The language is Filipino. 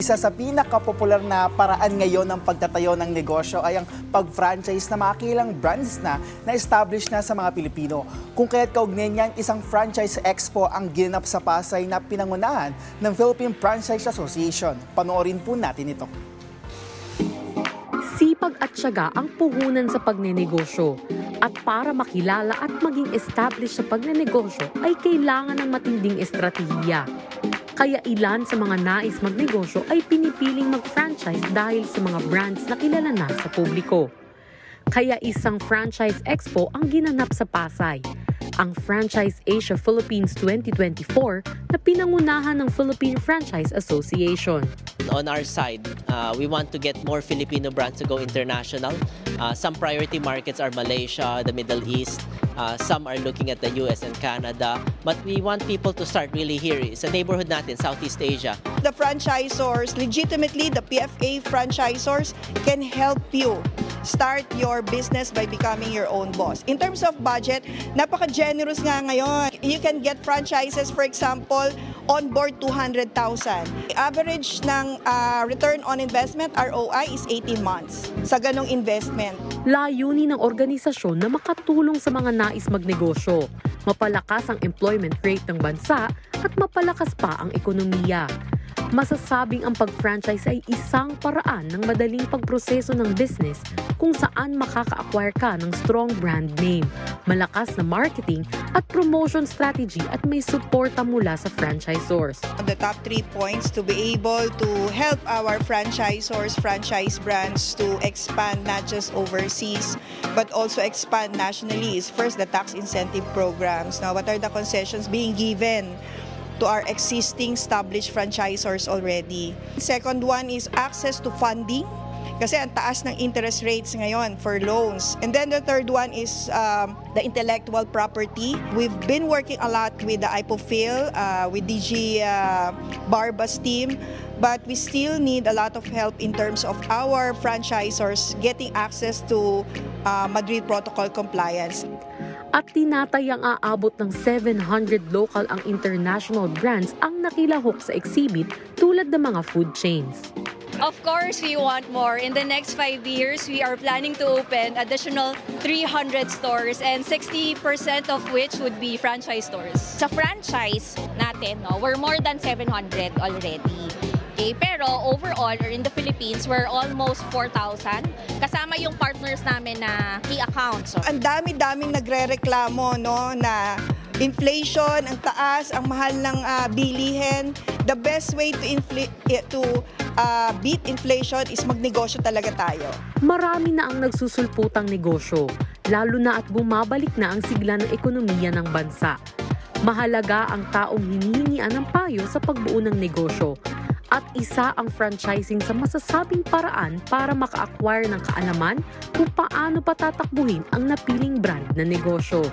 Isa sa pinakapopular na paraan ngayon ng pagtatayo ng negosyo ay ang pag-franchise na makilang brands na na-establish na sa mga Pilipino. Kung kaya't kaugnay niyan, isang franchise expo ang ginanap sa Pasay na pinangunahan ng Philippine Franchise Association. Panoorin po natin ito. Sipag at tiyaga ang puhunan sa pagnenegosyo. At para makilala at maging established sa pagnenegosyo ay kailangan ng matinding estratehiya. Kaya ilan sa mga nais magnegosyo ay pinipiling mag-franchise dahil sa mga brands na kilala na sa publiko. Kaya isang franchise expo ang ginanap sa Pasay, ang Franchise Asia Philippines 2024 na pinangunahan ng Philippine Franchise Association. On our side, we want to get more Filipino brands to go international. Some priority markets are Malaysia, the Middle East. Some are looking at the US and Canada. But we want people to start really here. Sa neighborhood natin, Southeast Asia. The franchisors, legitimately, the PFA franchisors can help you start your business by becoming your own boss. In terms of budget, napaka-generous nga ngayon. You can get franchises, for example, on board 200,000. Average ng return on investment, ROI, is 18 months sa ganong investment. Layunin ng organisasyon na makatulong sa mga nais magnegosyo, mapalakas ang employment rate ng bansa at mapalakas pa ang ekonomiya. Masasabing ang pag-franchise ay isang paraan ng madaling pagproseso ng business kung saan makaka-acquire ka ng strong brand name, malakas na marketing at promotion strategy at may suporta mula sa franchisors. The top 3 points to be able to help our franchisors, franchise brands to expand not just overseas but also expand nationally is first the tax incentive programs. Now, what are the concessions being given to our existing established franchisors already? Second one is access to funding kasi ang taas ng interest rates ngayon for loans. And then the third one is the intellectual property. We've been working a lot with the IPOPHIL, with DG Barba's team, but we still need a lot of help in terms of our franchisors getting access to Madrid Protocol compliance. At tinatayang aabot ng 700 local ang international brands ang nakilahok sa exhibit tulad ng mga food chains. Of course, we want more. In the next 5 years, we are planning to open additional 300 stores and 60% of which would be franchise stores. Sa franchise natin, we're more than 700 already. Okay, pero overall, or in the Philippines, we're almost 4,000. Kasama yung partners namin na key accounts. Ang dami-daming nagre-reklamo, no, na inflation, ang taas, ang mahal ng bilihin. The best way to beat inflation is magnegosyo talaga tayo. Marami na ang nagsusulputang negosyo, lalo na at bumabalik na ang sigla ng ekonomiya ng bansa. Mahalaga ang taong hinihingian ng payo sa pagbuo ng negosyo. At isa ang franchising sa masasabing paraan para maka-acquire ng kaalaman kung paano patatakbuhin ang napiling brand na negosyo.